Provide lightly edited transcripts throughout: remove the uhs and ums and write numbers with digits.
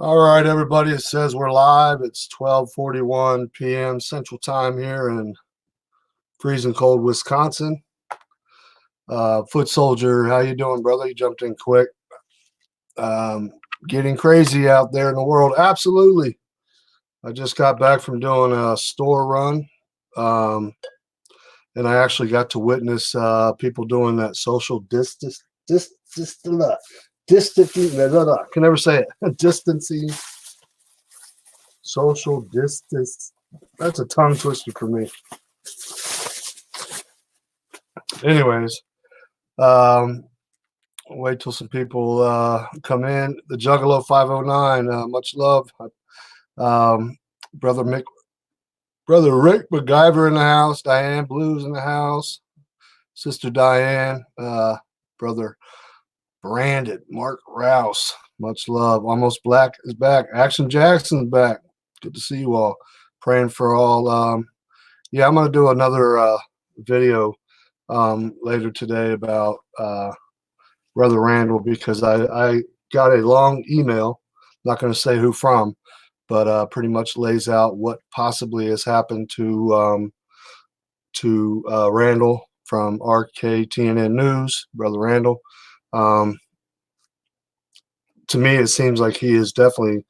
All right, everybody. It says we're live. It's 12:41 p.m. Central Time here in freezing cold Wisconsin. Foot Soldier, how you doing, brother? You jumped in quick. Getting crazy out there in the world. Absolutely. I just got back from doing a store run, and I actually got to witness people doing that social distancing. I can never say it. Distancing. Social distance. That's a tongue twister for me. Anyways, wait till some people come in. The Juggalo 509. Much love, brother Rick MacGyver in the house. Diane Blues in the house. Sister Diane. Brother Brandon. Mark Rouse. Much love. Almost Black is back. Action Jackson's back. Good to see you all. Praying for all. Yeah, I'm gonna do another video later today about Brother Randall because I got a long email. Not going to say who from, but pretty much lays out what possibly has happened to Randall from RKTNN News. Brother Randall. To me, it seems like he is definitely,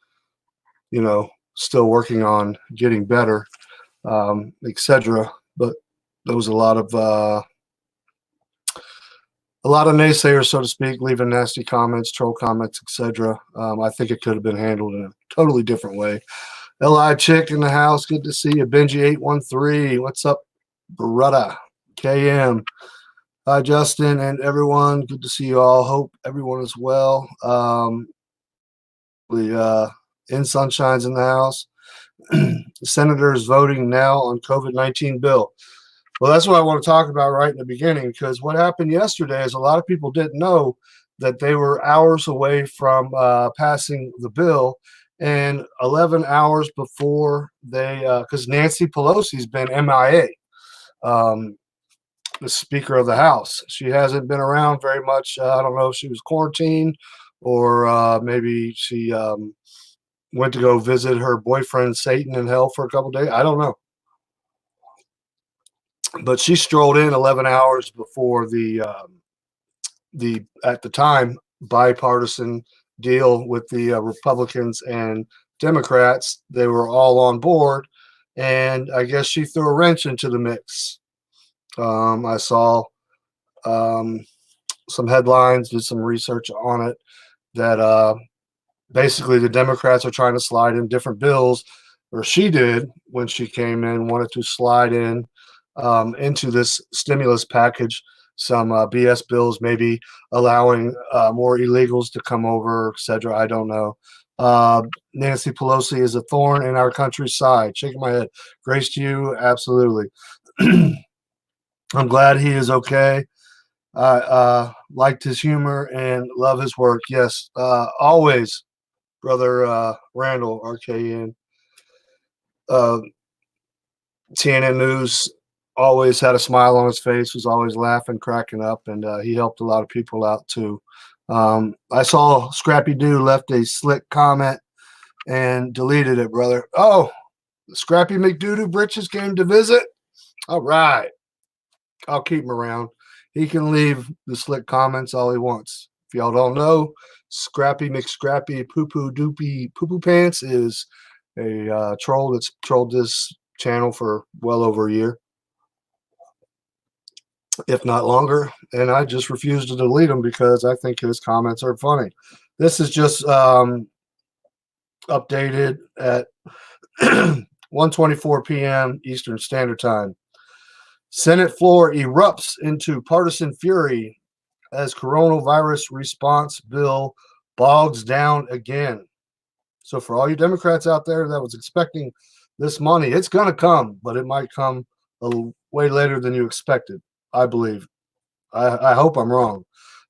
still working on getting better, etc. But there was a lot of naysayers, so to speak, leaving nasty comments, troll comments, etc. I think it could have been handled in a totally different way. Li Chick in the house, good to see you. Benji813, what's up, brother? KM, hi Justin and everyone, good to see you all. Hope everyone is well. In Sunshine's in the house. The senators voting now on COVID-19 bill. Well, that's what I want to talk about right in the beginning, because what happened yesterday is a lot of people didn't know that they were hours away from passing the bill, and 11 hours before they, because Nancy Pelosi's been MIA, the Speaker of the House. She hasn't been around very much. I don't know if she was quarantined or maybe she went to go visit her boyfriend Satan in hell for a couple days. I don't know. But she strolled in 11 hours before the at the time bipartisan deal with the Republicans and Democrats. They were all on board, and I guess she threw a wrench into the mix. I saw some headlines, did some research on it, that basically the Democrats are trying to slide in different bills, or she did when she came in, wanted to slide in into this stimulus package, some BS bills, maybe allowing more illegals to come over, etc. I don't know. Nancy Pelosi is a thorn in our country's side. Shaking my head. Grace to you, absolutely. I'm glad he is okay. Liked his humor and love his work. Yes, always, brother Randall, RKN. TNN News, always had a smile on his face, was always laughing, cracking up, and he helped a lot of people out too. I saw Scrappy Doo left a slick comment and deleted it, brother. Oh, Scrappy McDoodoo Britches came to visit? All right. I'll keep him around. He can leave the slick comments all he wants. If y'all don't know, Scrappy McScrappy Poo Poo Doopy Poo Poo Pants is a troll that's trolled this channel for well over a year, if not longer, and I just refuse to delete him because I think his comments are funny. This is just updated at 1:24 p.m. Eastern Standard Time. Senate floor erupts into partisan fury as coronavirus response bill bogs down again. So for all you Democrats out there that was expecting this money, it's going to come, but it might come way later than you expected, I believe. I hope I'm wrong.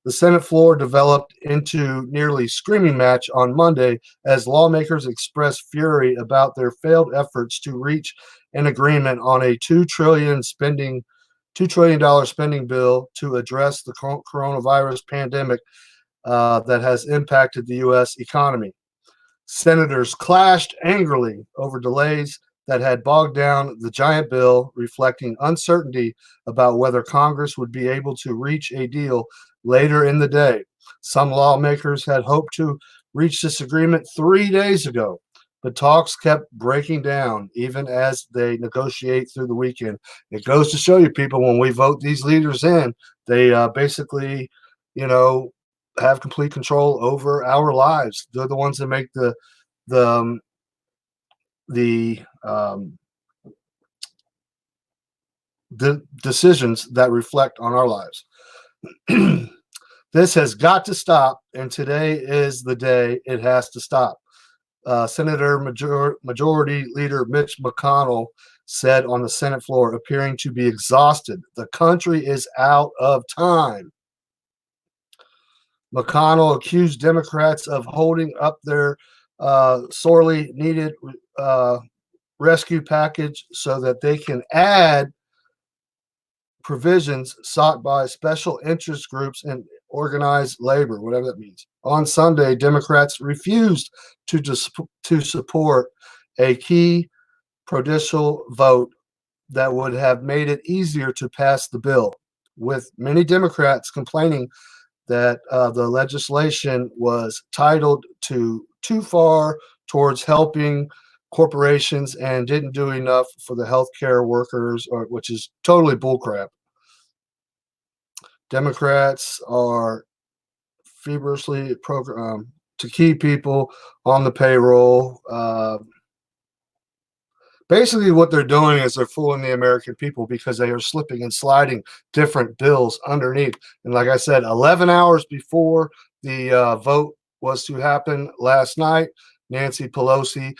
The Senate floor developed into nearly screaming match on Monday as lawmakers expressed fury about their failed efforts to reach an agreement on a $2 trillion spending bill to address the coronavirus pandemic that has impacted the U.S. economy. Senators clashed angrily over delays that had bogged down the giant bill, reflecting uncertainty about whether Congress would be able to reach a deal later in the day. Some lawmakers had hoped to reach this agreement 3 days ago, but talks kept breaking down even as they negotiate through the weekend. It goes to show you, people, when we vote these leaders in, they basically, you know, have complete control over our lives. They're the ones that make the um, the the decisions that reflect on our lives. This has got to stop, and today is the day it has to stop. Majority Leader Mitch McConnell said on the Senate floor, appearing to be exhausted. The country is out of time. McConnell accused Democrats of holding up their sorely needed rescue package so that they can add provisions sought by special interest groups and organized labor, whatever that means. On Sunday, Democrats refused to support a key prudential vote that would have made it easier to pass the bill, with many Democrats complaining that the legislation was titled too far towards helping corporations and didn't do enough for the healthcare workers, which is totally bullcrap. Democrats are feverishly programmed to keep people on the payroll. Basically, what they're doing is they're fooling the American people because they are slipping and sliding different bills underneath. And like I said, 11 hours before the vote was to happen last night, Nancy Pelosi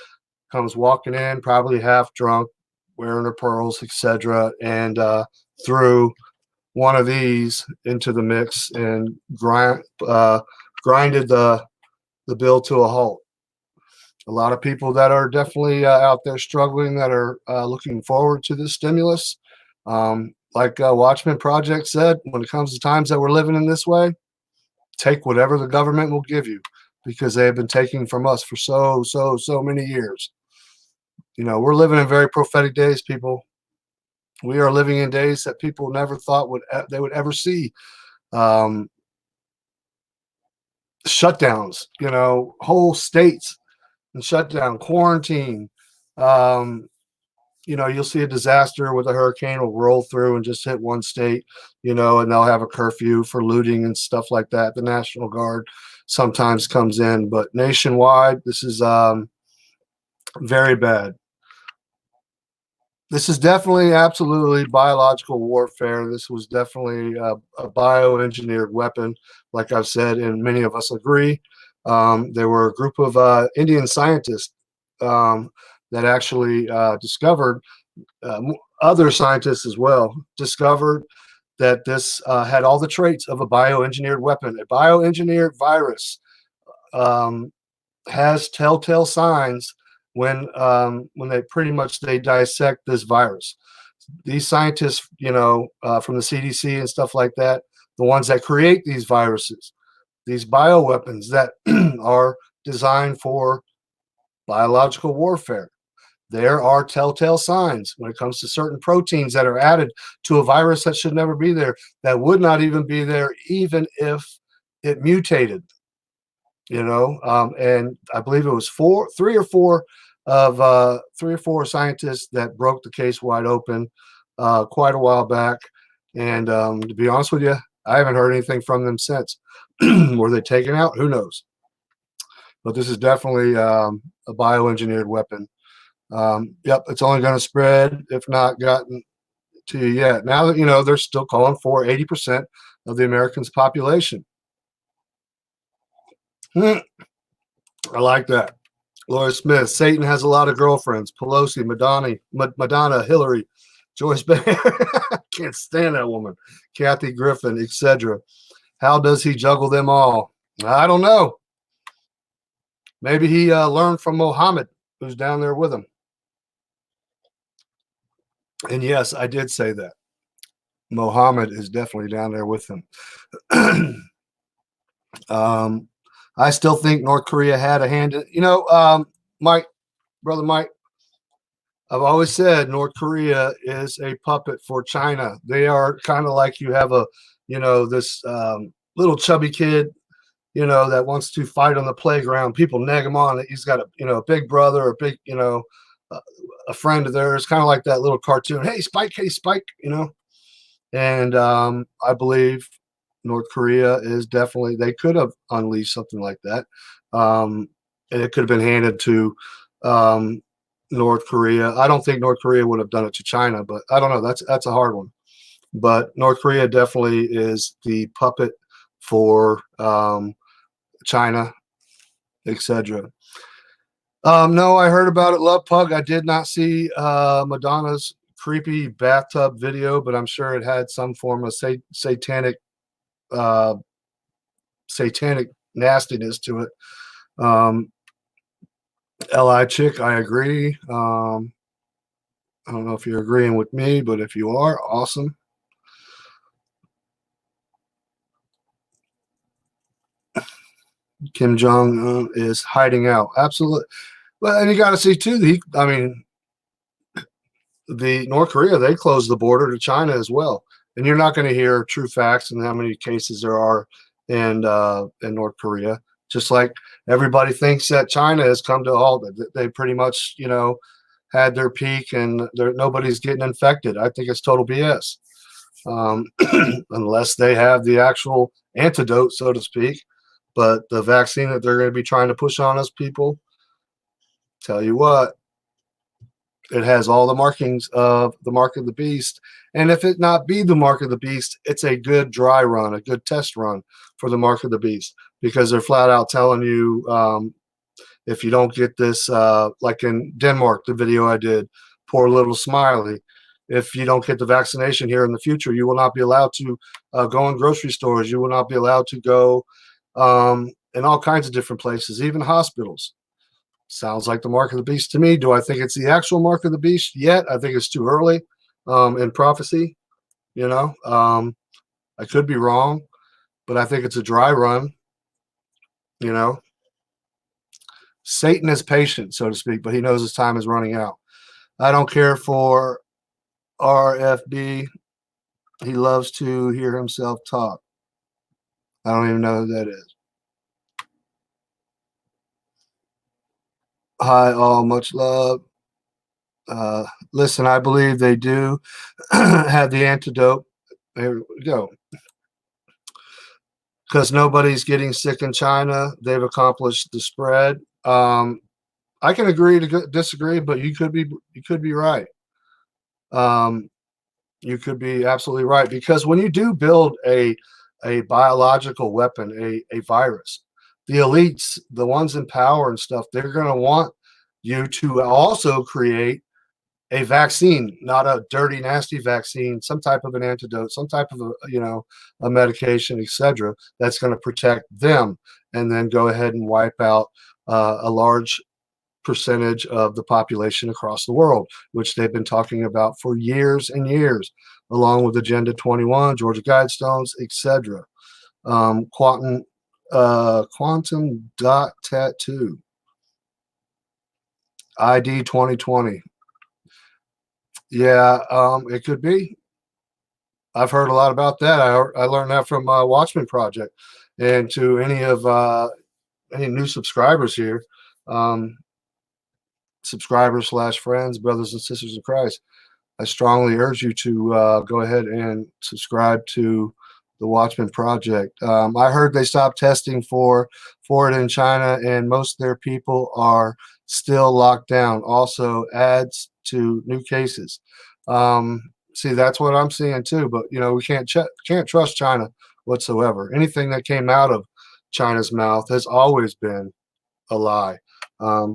comes walking in, probably half drunk, wearing her pearls, etc., and threw one of these into the mix and grinded the bill to a halt. A lot of people that are definitely out there struggling, that are looking forward to this stimulus. Like Watchman Project said, when it comes to times that we're living in this way, take whatever the government will give you, because they have been taking from us for so many years. You know, we're living in very prophetic days, people. We are living in days that people never thought they would ever see. Shutdowns, you know, whole states and shut down, quarantine. You know, you'll see a disaster with a hurricane will roll through and just hit one state, you know, and they'll have a curfew for looting and stuff like that. The National Guard sometimes comes in, but nationwide, this is very bad. This is definitely absolutely biological warfare. This was definitely a bioengineered weapon, like I've said, and many of us agree. There were a group of Indian scientists that actually discovered, other scientists as well, discovered that this had all the traits of a bioengineered weapon. A bioengineered virus has telltale signs when they dissect this virus. These scientists, you know, from the CDC and stuff like that, the ones that create these viruses, these bioweapons that are designed for biological warfare, there are telltale signs when it comes to certain proteins that are added to a virus that should never be there, that would not even be there even if it mutated. You know, and I believe it was three or four scientists that broke the case wide open quite a while back. And to be honest with you, I haven't heard anything from them since. Were they taken out? Who knows? But this is definitely a bioengineered weapon. Yep, it's only going to spread if not gotten to you yet. Now that, you know, they're still calling for 80% of the Americans' population. I like that. Laura Smith, Satan has a lot of girlfriends. Pelosi, Madonna, Hillary, Joyce Bear. Can't stand that woman. Kathy Griffin, etc. How does he juggle them all? I don't know. Maybe he learned from Mohammed, who's down there with him. And yes, I did say that. Mohammed is definitely down there with him. I still think North Korea had a hand in, Mike, brother Mike, I've always said North Korea is a puppet for China. They are kind of like you have this little chubby kid, that wants to fight on the playground. People nag him on that he's got a big brother or big, a, a friend of theirs, kind of like that little cartoon. Hey, Spike, And I believe North Korea is definitely, they could have unleashed something like that. And it could have been handed to North Korea. I don't think North Korea would have done it to China, but I don't know. That's a hard one. But North Korea definitely is the puppet for China, etc. No, I heard about it. Love Pug. I did not see Madonna's creepy bathtub video, but I'm sure it had some form of uh, satanic nastiness to it. Li Chick, I agree. I don't know if you're agreeing with me, but if you are, awesome. Kim Jong-un is hiding out. Absolutely. Well, and you got to see too. The North Korea, they closed the border to China as well, and you're not going to hear true facts and how many cases there are in North Korea. Just like everybody thinks that China has come to a halt, they pretty much had their peak and nobody's getting infected. I think it's total BS, unless they have the actual antidote, so to speak. But the vaccine that they're going to be trying to push on us people, tell you what, it has all the markings of the mark of the beast. And if it not be the mark of the beast, it's a good dry run, a good test run for the mark of the beast, because they're flat out telling you if you don't get this, like in Denmark, the video I did, poor little Smiley, if you don't get the vaccination here in the future, you will not be allowed to go in grocery stores. You will not be allowed to go in all kinds of different places, even hospitals. Sounds like the mark of the beast to me. Do I think it's the actual mark of the beast yet? I think it's too early in prophecy. I could be wrong, but I think it's a dry run. Satan is patient, so to speak, but he knows his time is running out. I don't care for RFB. He loves to hear himself talk. I don't even know who that is. Hi, all. Much love. Listen, I believe they do have the antidote. There we go. Because nobody's getting sick in China. They've accomplished the spread. I can agree to disagree, but you could be right. You could be absolutely right, because when you do build a biological weapon, a virus, the elites, the ones in power and stuff, they're going to want you to also create a vaccine, not a dirty, nasty vaccine, some type of an antidote, some type of a medication, etc., that's going to protect them, and then go ahead and wipe out a large percentage of the population across the world, which they've been talking about for years and years, along with Agenda 21, Georgia Guidestones, etc. Quantum dot tattoo, ID 2020. Yeah, it could be. I've heard a lot about that. I learned that from Watchman Project. And to any new subscribers here, subscribers / friends, brothers and sisters in Christ, I strongly urge you to go ahead and subscribe to the Watchman Project. I heard they stopped testing for it in China, and most of their people are still locked down. Also adds to new cases. See, that's what I'm seeing too. But we can't trust China whatsoever. Anything that came out of China's mouth has always been a lie. A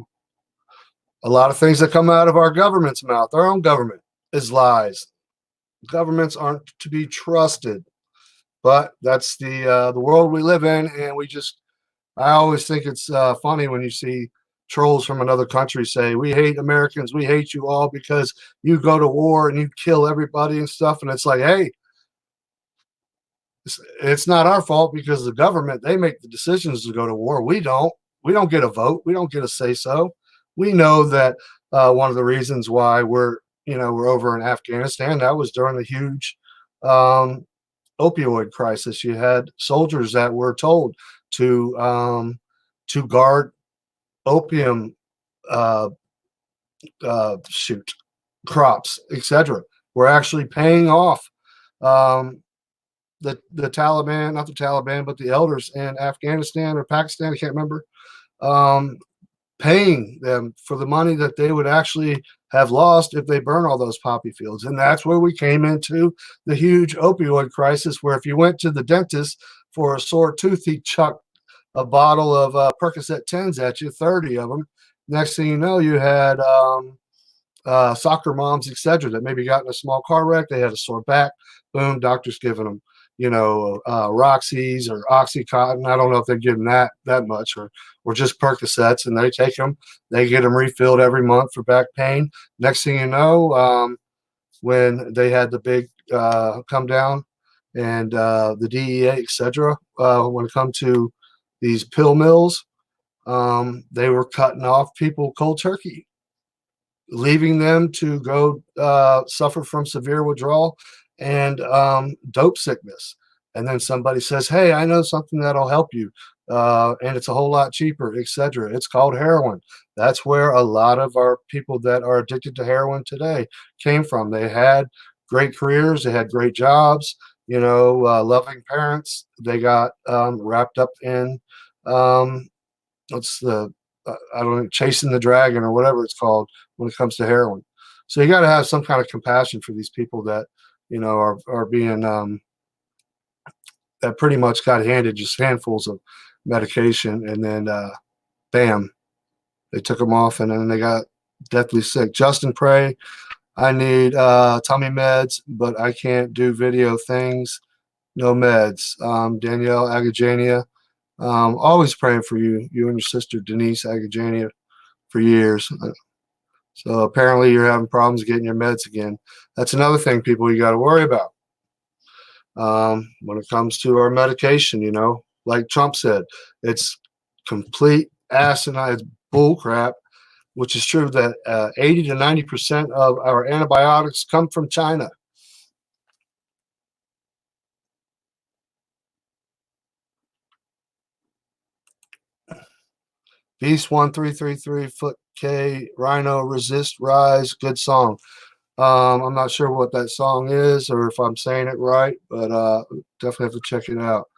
lot of things that come out of our government's mouth, our own government, is lies. Governments aren't to be trusted. But that's the world we live in, and I always think it's funny when you see trolls from another country say, "We hate Americans, we hate you all because you go to war and you kill everybody and stuff." And it's like, hey, It's not our fault because the government, they make the decisions to go to war. We don't get a vote. We don't get a say so. We know that one of the reasons why we're over in Afghanistan, that was during the huge um, opioid crisis. You had soldiers that were told to guard opium, uh, shoot, crops, etc. We're actually paying off um, the Taliban, not the Taliban, but the elders in Afghanistan or Pakistan, I can't remember, um, paying them for the money that they would actually have lost if they burn all those poppy fields. And that's where we came into the huge opioid crisis, where if you went to the dentist for a sore tooth, he chucked a bottle of Percocet 10s at you, 30 of them. Next thing you know, you had soccer moms, etc., that maybe got in a small car wreck. They had a sore back. Boom, doctor's giving them, Roxy's or Oxycontin. I don't know if they're giving that much, or just Percocets, and they take them. They get them refilled every month for back pain. Next thing you know, when they had the big come down, and the DEA, etc., when it come to these pill mills, they were cutting off people cold turkey, leaving them to go suffer from severe withdrawal and dope sickness. And then somebody says, "Hey, I know something that'll help you, and it's a whole lot cheaper, etc." It's called heroin. That's where a lot of our people that are addicted to heroin today came from. They had great careers, they had great jobs, loving parents. They got wrapped up in um, what's the I don't know, chasing the dragon or whatever it's called when it comes to heroin. So you got to have some kind of compassion for these people that are being that pretty much got handed just handfuls of medication, and then bam, they took them off, and then they got deathly sick. Justin Prey, I need tummy meds, but I can't do video things. No meds. Danielle Agajania, always praying for you and your sister Denise Agajania for years. So apparently you're having problems getting your meds again. That's another thing, people, you got to worry about. When it comes to our medication, like Trump said, it's complete asinine, it's bull crap, which is true that 80 to 90% of our antibiotics come from China. Beast 1333, Foot K, Rhino, Resist, Rise, good song. I'm not sure what that song is or if I'm saying it right, but definitely have to check it out.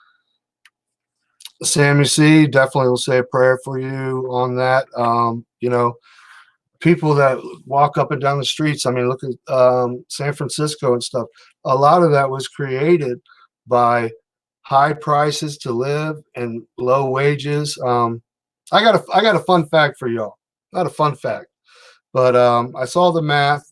Sammy C, definitely will say a prayer for you on that. People that walk up and down the streets. I mean, look at San Francisco and stuff. A lot of that was created by high prices to live and low wages. I got a fun fact for y'all. Not a fun fact, but I saw the math.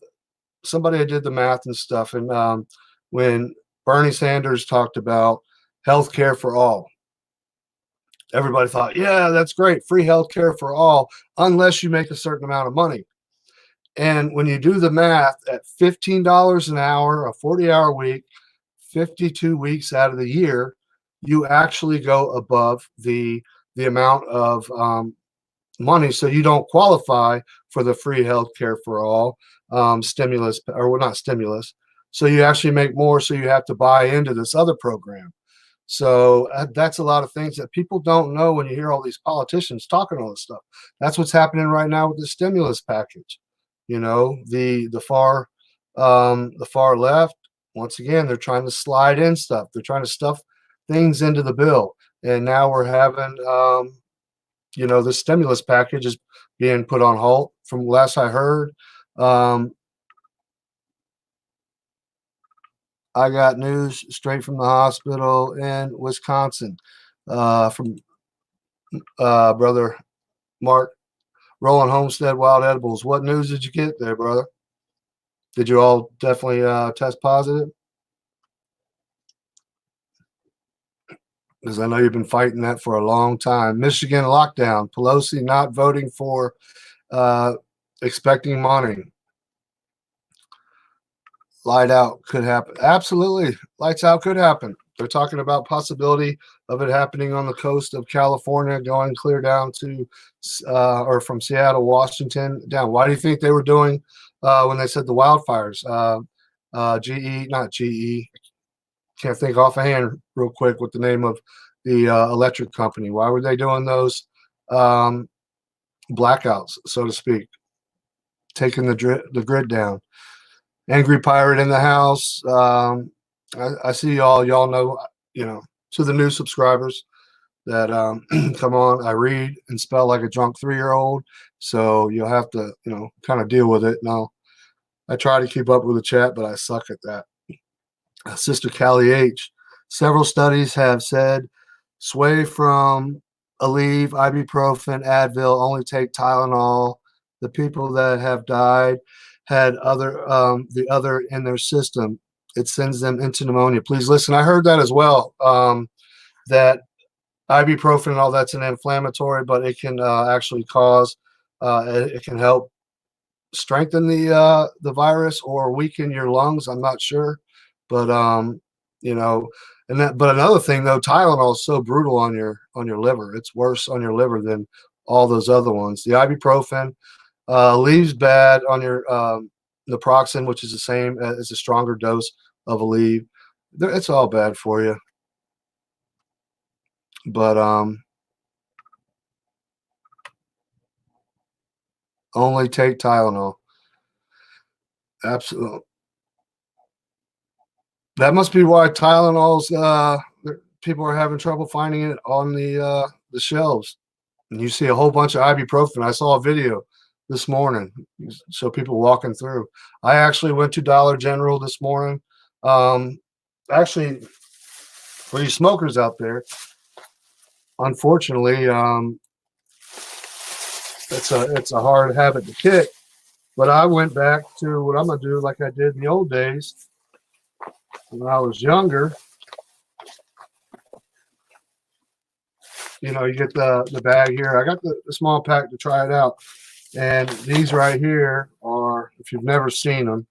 Somebody did the math and stuff, and when Bernie Sanders talked about health care for all, everybody thought, yeah, that's great, free health care for all, unless you make a certain amount of money. And when you do the math, at $15 an hour, a 40-hour week, 52 weeks out of the year, you actually go above the amount of money, so you don't qualify for the free health care for all stimulus, or well, not stimulus. So you actually make more, so you have to buy into this other program. So that's a lot of things that people don't know when you hear all these politicians talking all this stuff. That's what's happening right now with the stimulus package. The far left, once again, they're trying to slide in stuff. They're trying to stuff things into the bill, and now we're having the stimulus package is being put on halt from last I heard. I got news straight from the hospital in Wisconsin from brother Mark, Rolling Homestead Wild Edibles. What news did you get there, brother? Did you all definitely test positive? Because I know you've been fighting that for a long time. Michigan lockdown. Pelosi not voting for expecting money. Light out could happen. Absolutely. Lights out could happen. They're talking about possibility of it happening on the coast of California, going clear down to or from Seattle, Washington down. Why do you think they were doing when they said the wildfires? GE, not GE. Can't think offhand real quick what the name of the electric company. Why were they doing those blackouts, so to speak, taking the grid down? Angry pirate in the house. I see y'all know, to the new subscribers that come on. I read and spell like a drunk 3-year-old, so you'll have to kind of deal with it. Now I try to keep up with the chat, but I suck at that. Sister Callie H. Several studies have said sway from Aleve, ibuprofen, Advil, only take Tylenol. The people that have died had the other in their system. It sends them into pneumonia. Please listen. I heard that as well, that ibuprofen and all that's an inflammatory, but it can actually cause, it can help strengthen the virus or weaken your lungs. I'm not sure, but but another thing though, Tylenol is so brutal on your liver. It's worse on your liver than all those other ones. The ibuprofen leaves bad on your naproxen, which is the same as a stronger dose of Aleve. It's all bad for you. But only take Tylenol. Absolutely. That must be why Tylenol's people are having trouble finding it on the shelves. And you see a whole bunch of ibuprofen. I saw a video this morning, so people walking through. I actually went to Dollar General this morning. Actually, for you smokers out there, unfortunately, it's a hard habit to kick. But I went back to what I'm gonna do, like I did in the old days when I was younger. You get the bag here. I got the small pack to try it out. And these right here are, if you've never seen them,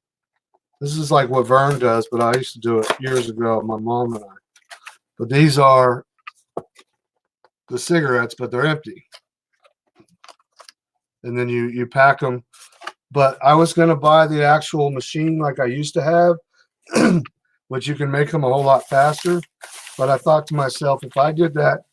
this is like what Vern does, but I used to do it years ago, my mom and I. But these are the cigarettes, but they're empty. And then you pack them. But I was going to buy the actual machine like I used to have, which you can make them a whole lot faster. But I thought to myself, if I did that,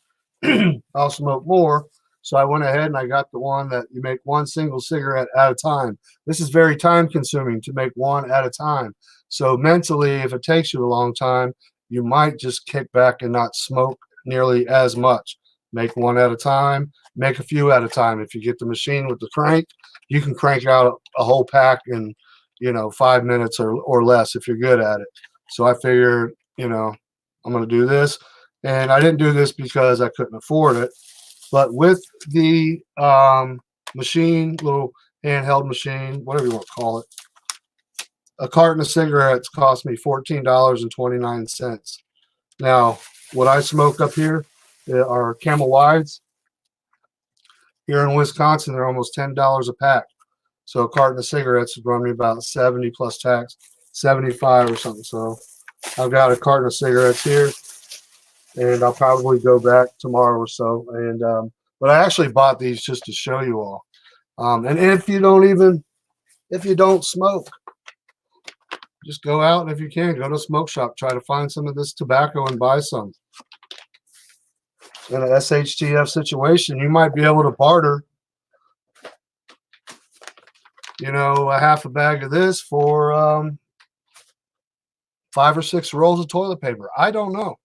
I'll smoke more. So I went ahead and I got the one that you make one single cigarette at a time. This is very time consuming to make one at a time. So mentally, if it takes you a long time, you might just kick back and not smoke nearly as much. Make one at a time, make a few at a time. If you get the machine with the crank, you can crank out a whole pack in, 5 minutes or less if you're good at it. So I figured, I'm going to do this. And I didn't do this because I couldn't afford it. But with the machine, little handheld machine, whatever you want to call it, a carton of cigarettes cost me $14.29. Now, what I smoke up here are Camel Wides. Here in Wisconsin, they're almost $10 a pack. So a carton of cigarettes would run me about 70 plus tax, 75 or something. So I've got a carton of cigarettes here, and I'll probably go back tomorrow or so. And but I actually bought these just to show you all. And if you don't smoke, just go out, and if you can, go to a smoke shop, try to find some of this tobacco and buy some. In a SHTF situation, you might be able to barter, a half a bag of this for 5 or 6 rolls of toilet paper. I don't know.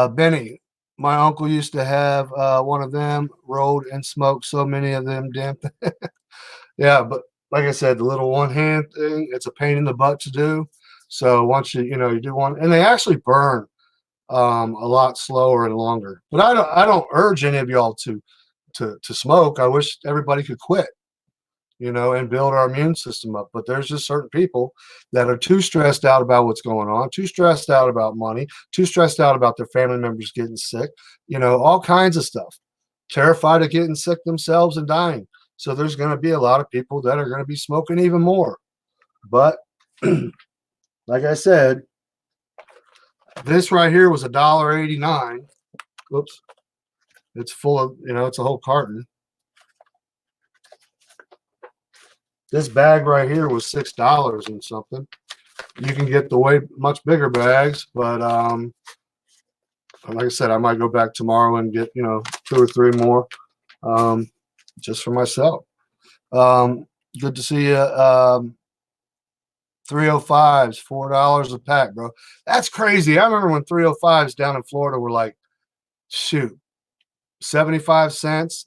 Benny, my uncle used to have one of them, rolled and smoked so many of them damn things. Yeah, but like I said, the little one hand thing, it's a pain in the butt to do. So once you do one, and they actually burn a lot slower and longer. But I don't urge any of y'all to smoke. I wish everybody could quit, and build our immune system up. But there's just certain people that are too stressed out about what's going on, too stressed out about money, too stressed out about their family members getting sick, all kinds of stuff, terrified of getting sick themselves and dying. So there's going to be a lot of people that are going to be smoking even more. But like I said, this right here was $1.89. Whoops. It's full of, it's a whole carton. This bag right here was $6 and something. You can get the way much bigger bags, but like I said, I might go back tomorrow and get 2 or 3 more, just for myself. Good to see you. 305s, $4 a pack, bro. That's crazy. I remember when 305s down in Florida were like, shoot, 75 cents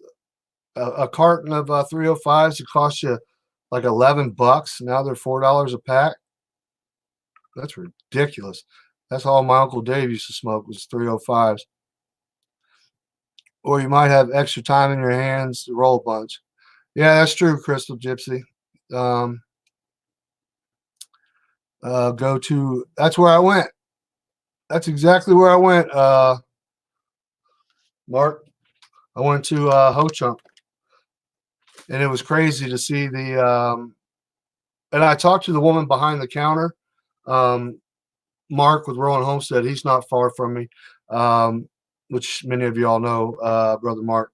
a carton of 305s. It cost you like $11. Now they're $4 a pack. That's ridiculous. That's all my Uncle Dave used to smoke was 305s. Or you might have extra time in your hands to roll a bunch. Yeah, that's true, Crystal Gypsy. That's where I went. That's exactly where I went, Mark. I went to Ho Chunk. And it was crazy to see and I talked to the woman behind the counter. Mark with Rowan Homestead, he's not far from me, which many of you all know, Brother Mark.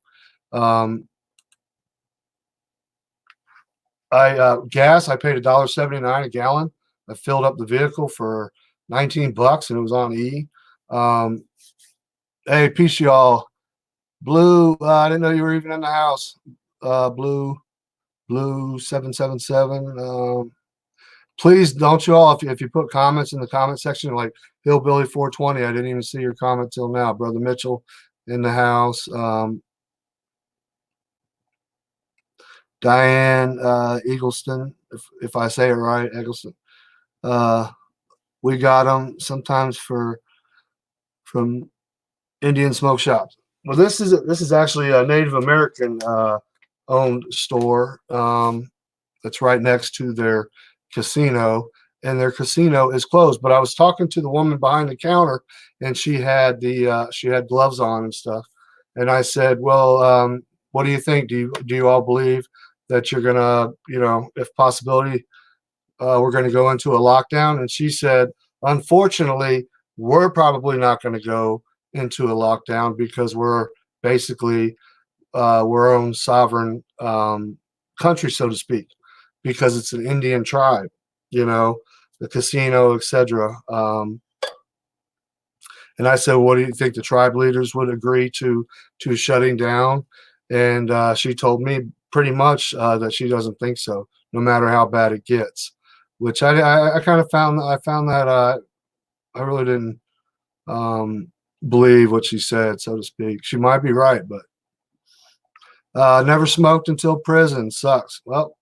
Gas, I paid $1.79 a gallon. I filled up the vehicle for $19 and it was on E. Hey, peace y'all. Blue, I didn't know you were even in the house. Blue 777. Please don't you all, if you put comments in the comment section like Hillbilly 420, I didn't even see your comment till now. Brother Mitchell in the house. Diane Eagleston, if I say it right, Eggleston. We got them sometimes from Indian smoke shops. Well, this is actually a Native American owned store that's right next to their casino, and their casino is closed. But I was talking to the woman behind the counter, and she had gloves on and stuff. And I said, well, what do you think? Do you all believe that you're gonna, if possibility, we're going to go into a lockdown? And she said, unfortunately, we're probably not going to go into a lockdown because we're basically we're our own sovereign country, so to speak, because it's an Indian tribe, the casino, etc. And I said, what do you think the tribe leaders would agree to shutting down? And she told me pretty much that she doesn't think so, no matter how bad it gets. Which I kind of found that I really didn't believe what she said, so to speak. She might be right, but never smoked until prison. Sucks. Well,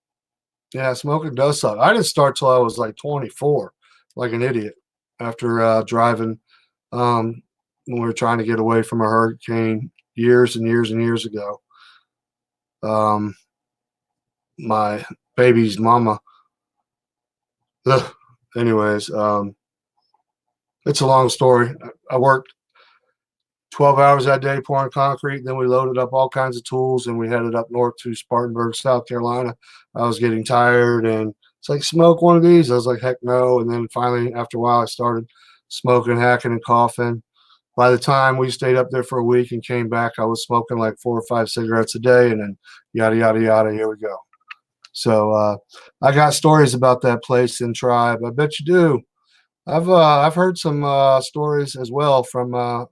yeah, smoking does suck. I didn't start till I was like 24, like an idiot, after driving when we were trying to get away from a hurricane years and years and years ago. My baby's mama. Ugh. Anyways, it's a long story. I worked 12 hours that day pouring concrete. Then we loaded up all kinds of tools and we headed up north to Spartanburg, South Carolina. I was getting tired and it's like, smoke one of these. I was like, heck no. And then finally, after a while, I started smoking, hacking, and coughing. By the time we stayed up there for a week and came back, I was smoking like 4 or 5 cigarettes a day, and then yada, yada, yada. Here we go. So I got stories about that place in Tribe. I bet you do. I've heard some stories as well from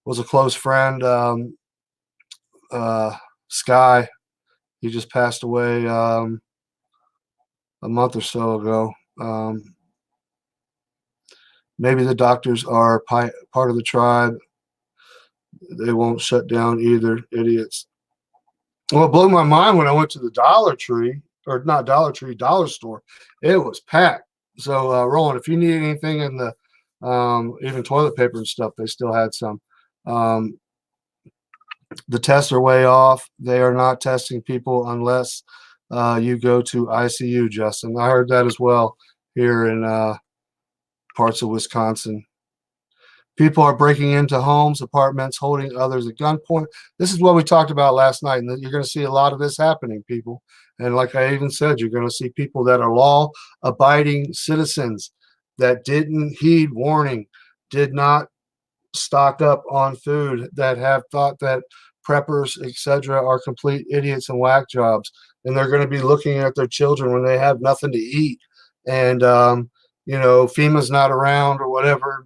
was a close friend, Sky. He just passed away a month or so ago. Maybe the doctors are part of the tribe. They won't shut down either, idiots. Well, it blew my mind when I went to the Dollar Tree, or not Dollar Tree, Dollar Store. It was packed. So, Roland, if you need anything in the even toilet paper and stuff, they still had some. The tests are way off. They are not testing people unless you go to ICU, Justin. I heard that as well here in parts of Wisconsin. People are breaking into homes, apartments, holding others at gunpoint. This is what we talked about last night, and you're going to see a lot of this happening, people. And like I even said, you're going to see people that are law-abiding citizens that didn't heed warning, did not stock up on food, that have thought that preppers, etc., are complete idiots and whack jobs, and they're going to be looking at their children when they have nothing to eat, and FEMA's not around or whatever.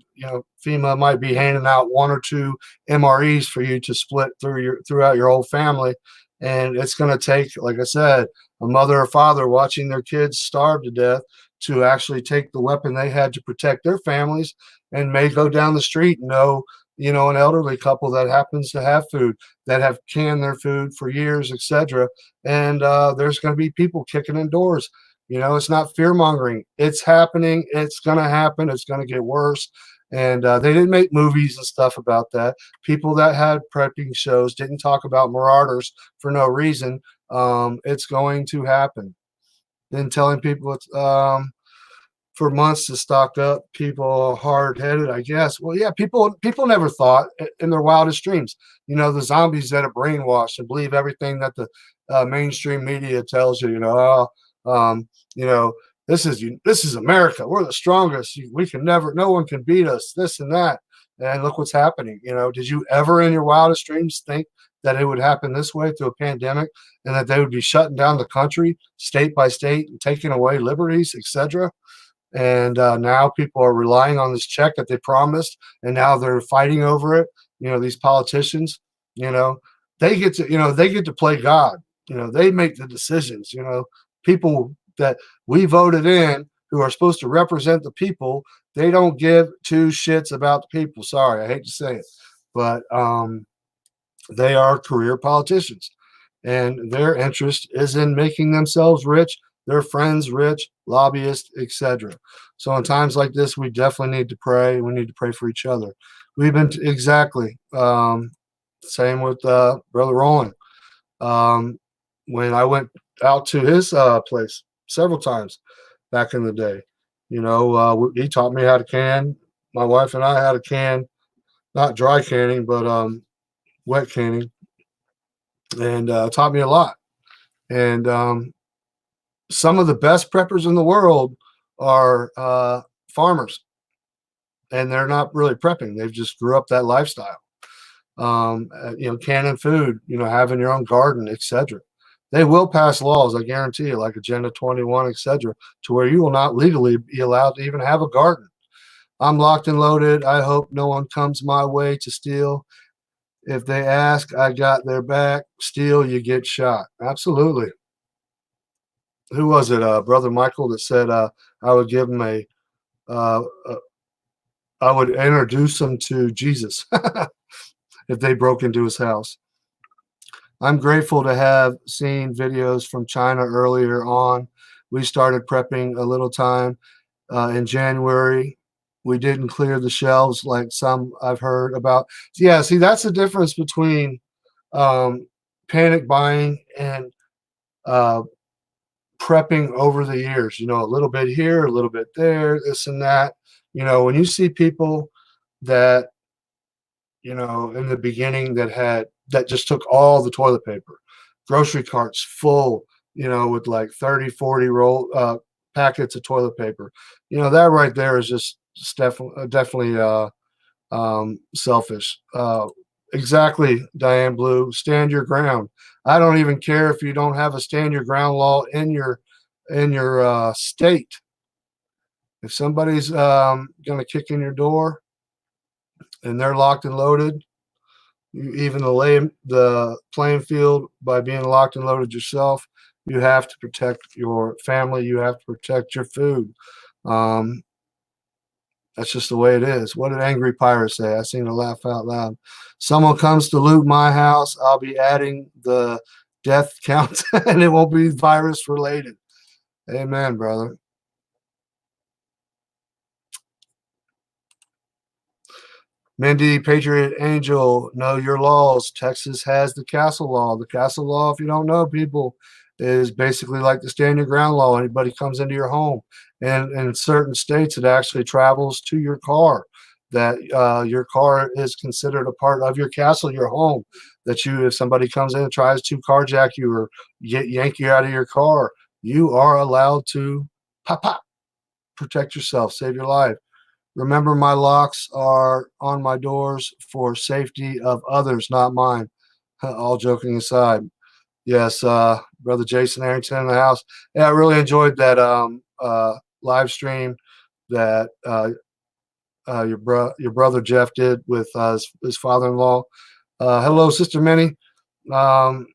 FEMA might be handing out 1 or 2 MREs for you to split throughout your whole family, and it's going to take, like I said, a mother or father watching their kids starve to death to actually take the weapon they had to protect their families, and may go down the street and know, an elderly couple that happens to have food, that have canned their food for years, etc. And there's going to be people kicking in doors. It's not fear mongering. It's happening. It's going to happen. It's going to get worse. And they didn't make movies and stuff about that. People that had prepping shows didn't talk about marauders for no reason. It's going to happen. Then telling people it's for months to stock up. People hard-headed, I guess. Well, yeah, people never thought in their wildest dreams. The zombies that are brainwashed and believe everything that the mainstream media tells you. Um, you know, this is America. We're the strongest. We can never. No one can beat us. This and that. And look what's happening. Did you ever in your wildest dreams think that it would happen this way through a pandemic, and that they would be shutting down the country state by state and taking away liberties, etc.? And now people are relying on this check that they promised, and now they're fighting over it. These politicians, they get to play God. They make the decisions. People that we voted in, who are supposed to represent the people, they don't give 2 shits about the people. Sorry, I hate to say it, but they are career politicians, and their interest is in making themselves rich, their friends rich, lobbyists, etc. So in times like this, we definitely need to pray. We need to pray for each other. We've been exactly same with Brother Roland. When I went out to his place several times back in the day, he taught me how to can. My wife and I had a can, not dry canning, but wet canning, and taught me a lot. And some of the best preppers in the world are farmers, and they're not really prepping. They've just grew up that lifestyle. Canning food, having your own garden, etc. They will pass laws, I guarantee you, like Agenda 21, etc., to where you will not legally be allowed to even have a garden. I'm locked and loaded. I hope no one comes my way to steal. If they ask, I got their back. Steal, you get shot. Absolutely. Who was it? Brother Michael that said I would give him uh, I would introduce them to Jesus if they broke into his house. I'm grateful to have seen videos from China earlier on. We started prepping a little time in January. We didn't clear the shelves like some I've heard about. Yeah, see, that's the difference between panic buying and prepping over the years. A little bit here, a little bit there, this and that. When you see people that, in the beginning that just took all the toilet paper, grocery carts full, with like 30, 40 roll packets of toilet paper. That right there is just definitely selfish. Exactly, Diane Blue. Stand your ground. I don't even care if you don't have a stand your ground law in your state. If somebody's going to kick in your door and they're locked and loaded, you even lay the playing field by being locked and loaded yourself. You have to protect your family. You have to protect your food. That's just the way it is. What did Angry Pirate say? I seen a laugh out loud. Someone comes to loot my house, I'll be adding the death count, and it won't be virus related. Amen, brother. Mindy, Patriot Angel, know your laws. Texas has the castle law. The castle law, if you don't know, people, is basically like the stand your ground law. Anybody comes into your home, and in certain states, it actually travels to your car. that your car is considered a part of your castle, your home, that if somebody comes in and tries to carjack you or yank you out of your car, you are allowed to pop, pop, protect yourself, save your life. Remember, my locks are on my doors for safety of others, not mine. All joking aside. Yes, brother Jason Arrington in the house. Yeah, I really enjoyed that live stream that your brother Jeff did with his father-in-law. Hello, Sister Minnie. Um,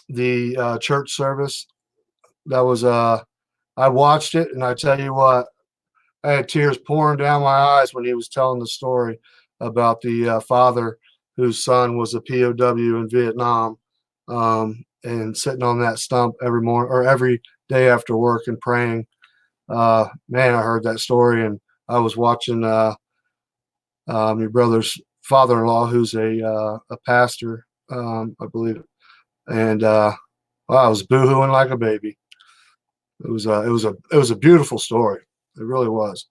the church service that was I watched it, and I tell you what, I had tears pouring down my eyes when he was telling the story about the father whose son was a POW in Vietnam, and sitting on that stump every morning or every day after work and praying. Man, I heard that story, and I was watching your brother's father-in-law, who's a pastor, I believe, and well, I was boohooing like a baby. It was a beautiful story. It really was.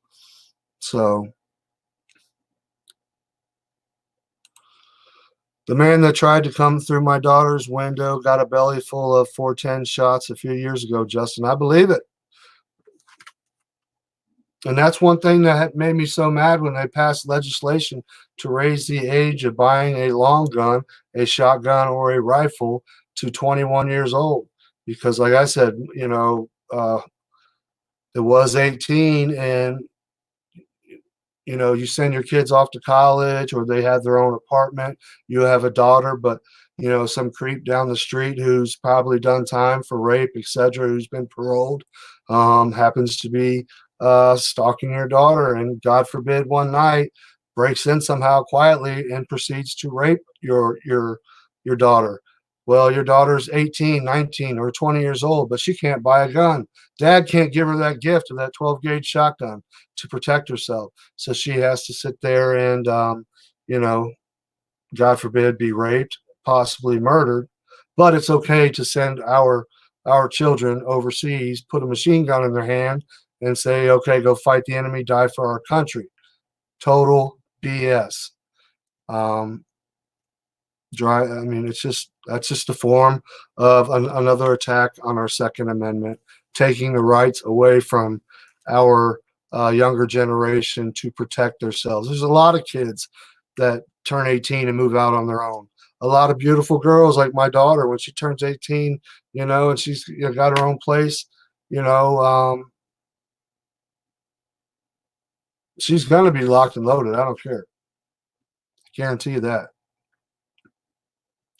So the man that tried to come through my daughter's window got a belly full of 410 shots a few years ago, Justin. I believe it. And that's one thing that made me so mad when they passed legislation to raise the age of buying a long gun, a shotgun, or a rifle to 21 years old. Because, like I said, it was 18, and you send your kids off to college or they have their own apartment. You have a daughter, but some creep down the street who's probably done time for rape, etc., who's been paroled, happens to be stalking your daughter, and God forbid one night breaks in somehow quietly and proceeds to rape your daughter. Well, your daughter's 18, 19, or 20 years old, but she can't buy a gun. Dad can't give her that gift of that 12 gauge shotgun to protect herself. So she has to sit there and, you know, God forbid, be raped, possibly murdered. But it's okay to send our children overseas, put a machine gun in their hand, and say, okay, go fight the enemy, die for our country. Total BS. Um, I mean, that's just a form of another attack on our Second Amendment, taking the rights away from our younger generation to protect themselves. There's a lot of kids that turn 18 and move out on their own. A lot of beautiful girls like my daughter, when she turns 18, and she's got her own place, you know, um, she's gonna be locked and loaded. I don't care. I guarantee you that.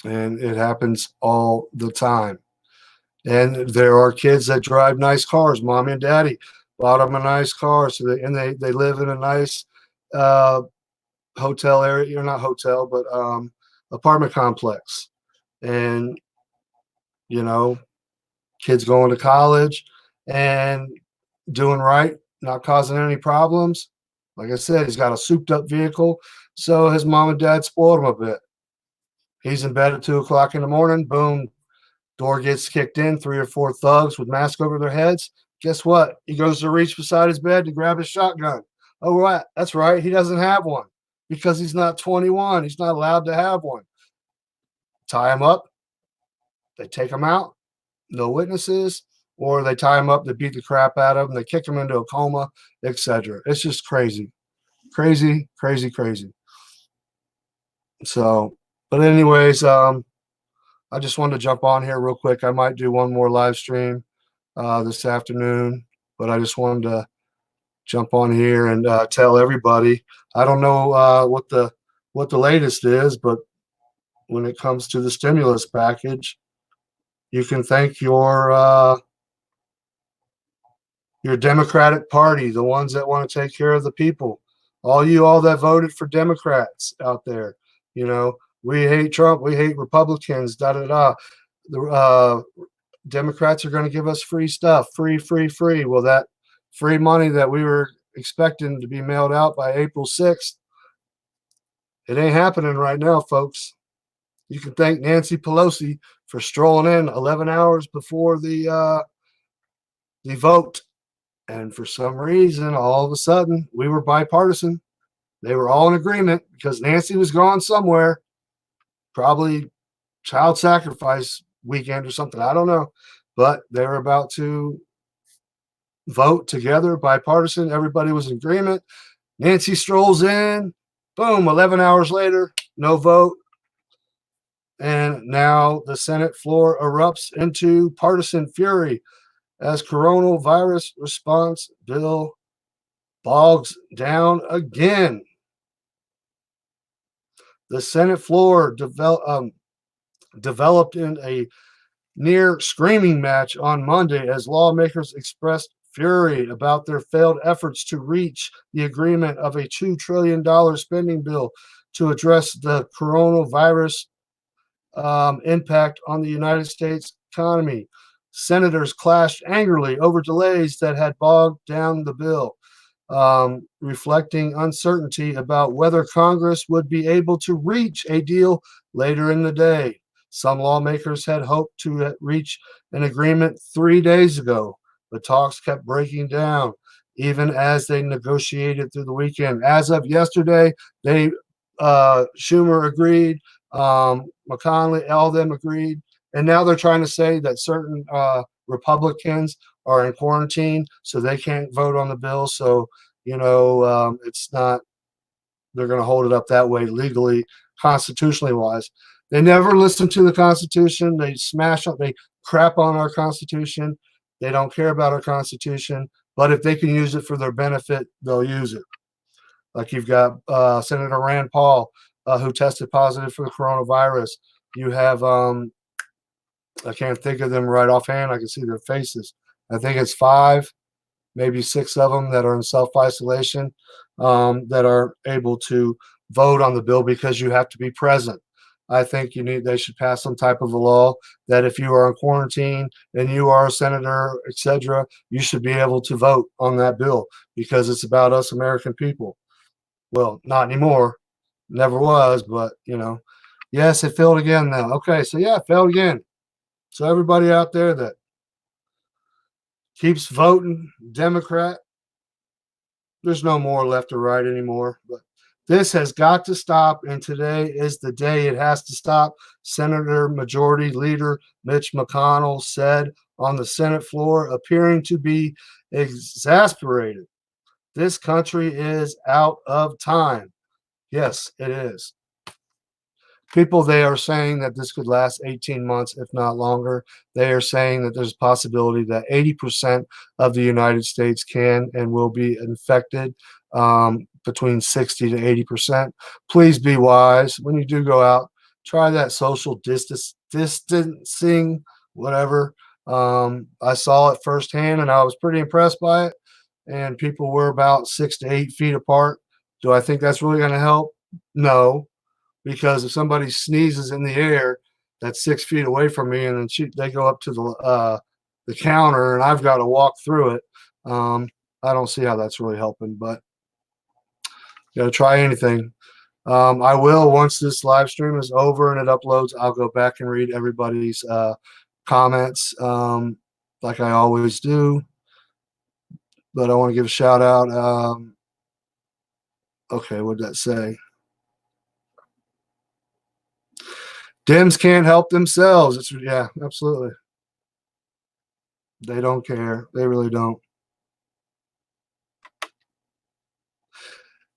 And it happens all the time. And there are kids that drive nice cars. Mommy and daddy bought them a nice car, so they live in a nice uh, hotel area. You're not hotel, but apartment complex. And you know, kids going to college and doing right, not causing any problems. Like I said, he's got a souped up vehicle, so his mom and dad spoiled him a bit. He's in bed at 2 o'clock in the morning. Boom, door gets kicked in, 3 or 4 thugs with masks over their heads. Guess what? He goes to reach beside his bed to grab his shotgun. Oh, right. That's right. He doesn't have one because he's not 21. He's not allowed to have one. Tie him up. They take him out. No witnesses. Or they tie him up. They beat the crap out of him. They kick him into a coma, etc. It's just crazy. Crazy, crazy, crazy. So, but anyways, I just wanted to jump on here real quick. I might do one more live stream this afternoon, but I just wanted to jump on here and tell everybody. I don't know what the latest is, but when it comes to the stimulus package, you can thank your Democratic Party, the ones that want to take care of the people. All that voted for Democrats out there, we hate Trump, we hate Republicans, da da da. The Democrats are going to give us free stuff, free, free, free. Well, that free money that we were expecting to be mailed out by April 6th, it ain't happening right now, folks. You can thank Nancy Pelosi for strolling in 11 hours before the vote. And for some reason, all of a sudden, we were bipartisan. They were all in agreement because Nancy was gone somewhere, probably child sacrifice weekend or something. I don't know. But they were about to vote together, bipartisan. Everybody was in agreement. Nancy strolls in. Boom, 11 hours later, no vote. And now the Senate floor erupts into partisan fury as coronavirus response bill bogs down again. The Senate floor developed in a near screaming match on Monday as lawmakers expressed fury about their failed efforts to reach the agreement of a $2 trillion spending bill to address the coronavirus impact on the United States economy. Senators clashed angrily over delays that had bogged down the bill, reflecting uncertainty about whether Congress would be able to reach a deal later in the day. Some lawmakers had hoped to reach an agreement 3 days ago, but talks kept breaking down even as they negotiated through the weekend. As of yesterday, Schumer agreed, McConnell, all of them agreed, and now they're trying to say that certain Republicans are in quarantine, so they can't vote on the bill. So it's not. They're going to hold it up that way legally, constitutionally wise. They never listen to the Constitution. They smash up. They crap on our Constitution. They don't care about our Constitution. But if they can use it for their benefit, they'll use it. Like you've got Senator Rand Paul, who tested positive for the coronavirus. You have, I can't think of them right offhand. I can see their faces. I think it's 5, maybe 6 of them that are in self-isolation, that are able to vote on the bill because you have to be present. I think they should pass some type of a law that if you are in quarantine and you are a senator, etc., you should be able to vote on that bill because it's about us American people. Well, not anymore. Never was, but yes, it failed again now. Okay, so yeah, it failed again. So everybody out there that keeps voting Democrat, there's no more left or right anymore. But this has got to stop, and today is the day it has to stop. Senator Majority Leader Mitch McConnell said on the Senate floor, appearing to be exasperated. This country is out of time. Yes, it is. People, they are saying that this could last 18 months, if not longer. They are saying that there's a possibility that 80% of the United States can and will be infected, between 60 to 80%. Please be wise. When you do go out, try that social distancing, whatever. I saw it firsthand, and I was pretty impressed by it. And people were about 6 to 8 feet apart. Do I think that's really going to help? No. Because if somebody sneezes in the air that's 6 feet away from me, and then they go up to the counter, and I've got to walk through it, I don't see how that's really helping. But you got to try anything. I will, once this live stream is over and it uploads, I'll go back and read everybody's comments, like I always do. But I want to give a shout out. Okay, what did that say? Dems can't help themselves. Yeah, absolutely. They don't care. They really don't.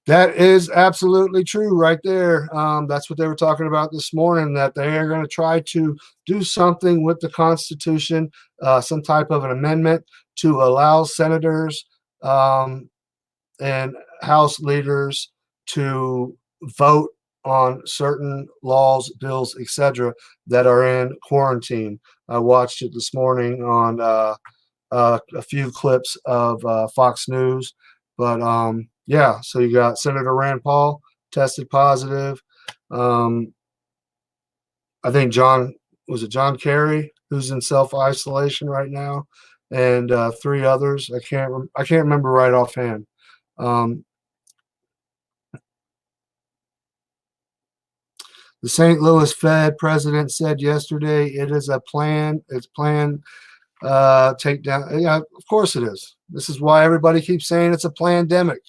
That is absolutely true right there. That's what they were talking about this morning, that they are going to try to do something with the Constitution, some type of an amendment to allow senators and House leaders to vote on certain laws, bills, etc., that are in quarantine. I watched it this morning on a few clips of Fox News, but yeah. So you got Senator Rand Paul tested positive. I think John Kerry, who's in self-isolation right now, and 3 others. I can't remember right offhand. The St. Louis Fed president said yesterday it is a plan. It's planned takedown. Yeah, of course it is. This is why everybody keeps saying it's a pandemic.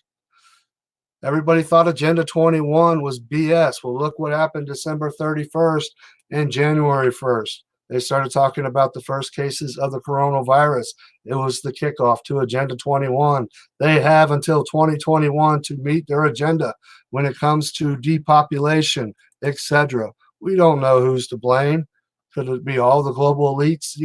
Everybody thought Agenda 21 was BS. Well, look what happened December 31st and January 1st. They started talking about the first cases of the coronavirus. It was the kickoff to Agenda 21. They have until 2021 to meet their agenda when it comes to depopulation, etc. We don't know who's to blame. Could it be all the global elites?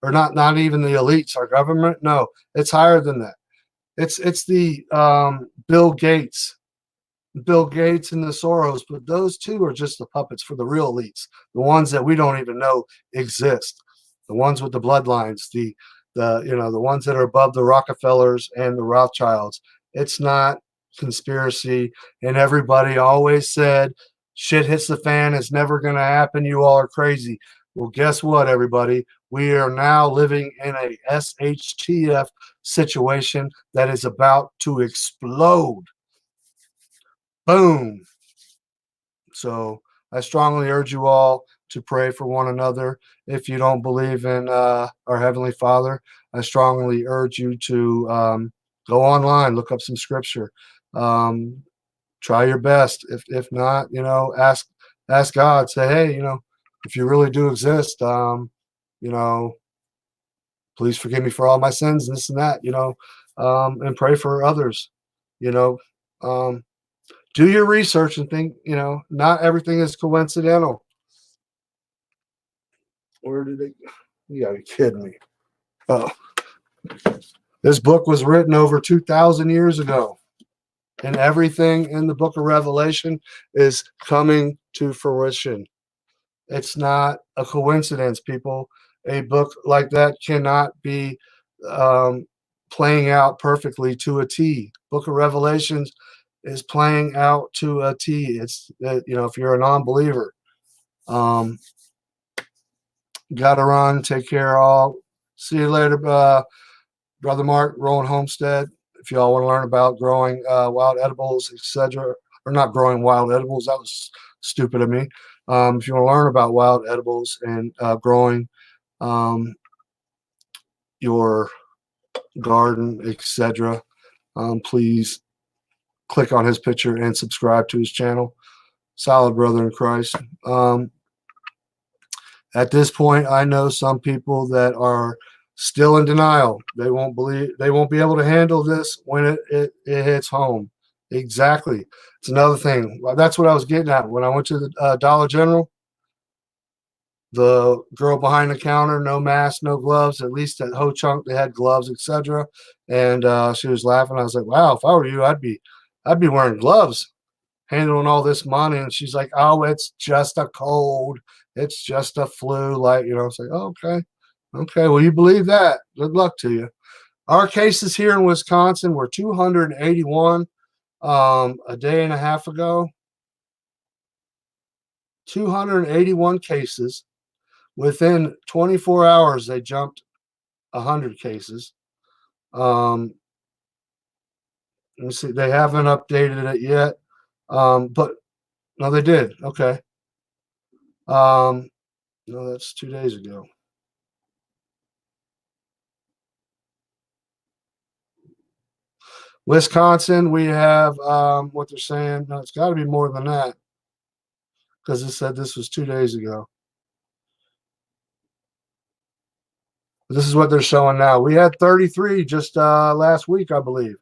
Or not even the elites, our government? No, it's higher than that. It's the Bill Gates and the Soros, but those two are just the puppets for the real elites, the ones that we don't even know exist, the ones with the bloodlines, the ones that are above the Rockefellers and the Rothschilds. It's not conspiracy, and everybody always said shit hits the fan. It's never going to happen. You all are crazy. Well, guess what, everybody? We are now living in a SHTF situation that is about to explode. Boom. So I strongly urge you all to pray for one another. If you don't believe in our Heavenly Father, I strongly urge you to go online, look up some scripture. Try your best. If not, ask God. Say, hey, if you really do exist, please forgive me for all my sins and this and that, and pray for others, you know. Do your research and think, not everything is coincidental. Where did they? You gotta be kidding me. Oh, this book was written over 2,000 years ago, and everything in the book of Revelation is coming to fruition. It's not a coincidence, people. A book like that cannot be playing out perfectly to a T. Book of Revelations is playing out to a T. It's if you're a non-believer, gotta run. Take care, all. See you later, Brother Mark, Rowan Homestead. If y'all want to learn about growing wild edibles, etc., or not growing wild edibles, that was stupid of me. If you want to learn about wild edibles and growing your garden, etc., please click on his picture and subscribe to his channel. Solid brother in Christ. At this point, I know some people that are still in denial. They won't be able to handle this when it hits home. Exactly. It's another thing. That's what I was getting at when I went to the Dollar General. The girl behind the counter, no mask, no gloves. At least at Ho Chunk, they had gloves, etc. And she was laughing. I was like, "Wow, if I were you, I'd be wearing gloves, handling all this money." And she's like, "Oh, it's just a cold. It's just a flu." Like, it's like, oh, okay. Well, you believe that? Good luck to you. Our cases here in Wisconsin were 281 a day and a half ago. 281 cases. Within 24 hours, they jumped 100 cases. Let me see. They haven't updated it yet, but no, they did. Okay. No, that's 2 days ago. Wisconsin, we have what they're saying. No, it's got to be more than that because it said this was 2 days ago. This is what they're showing now. We had 33 just last week, I believe.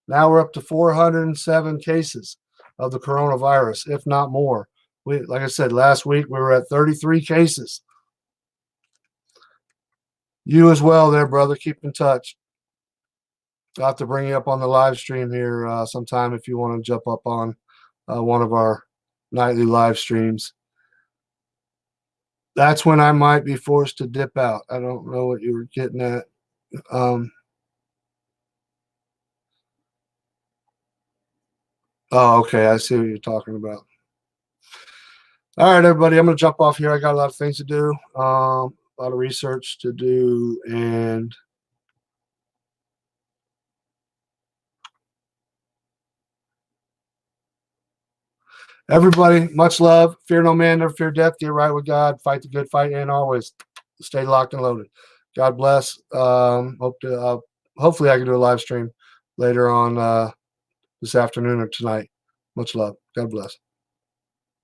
Now we're up to 407 cases of the coronavirus, if not more. Like I said, last week we were at 33 cases. You as well there, brother. Keep in touch. I'll have to bring you up on the live stream here sometime if you want to jump up on one of our nightly live streams. That's when I might be forced to dip out. I don't know what you were getting at. Oh, okay. I see what you're talking about. All right, everybody. I'm going to jump off here. I got a lot of things to do, a lot of research to do, and everybody, much love. Fear no man, never fear death. Get right with God. Fight the good fight, and always stay locked and loaded. God bless. Hopefully I can do a live stream later on this afternoon or tonight. Much love. God bless.